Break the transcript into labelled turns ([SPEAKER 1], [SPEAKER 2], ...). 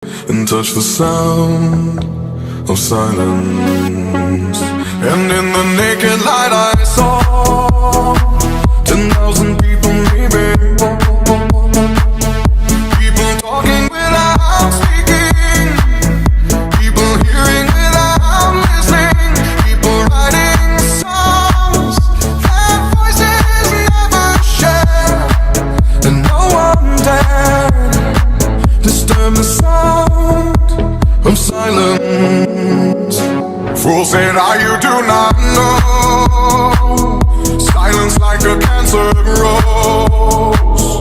[SPEAKER 1] and touch the sound of silence. And in the naked light I saw 10,000 people maybe, people talking without speaking, people hearing without listening, people writing songs that voices never share, and no one dared disturb the sound of silence. Fool said, you do not know, silence like a cancer grows.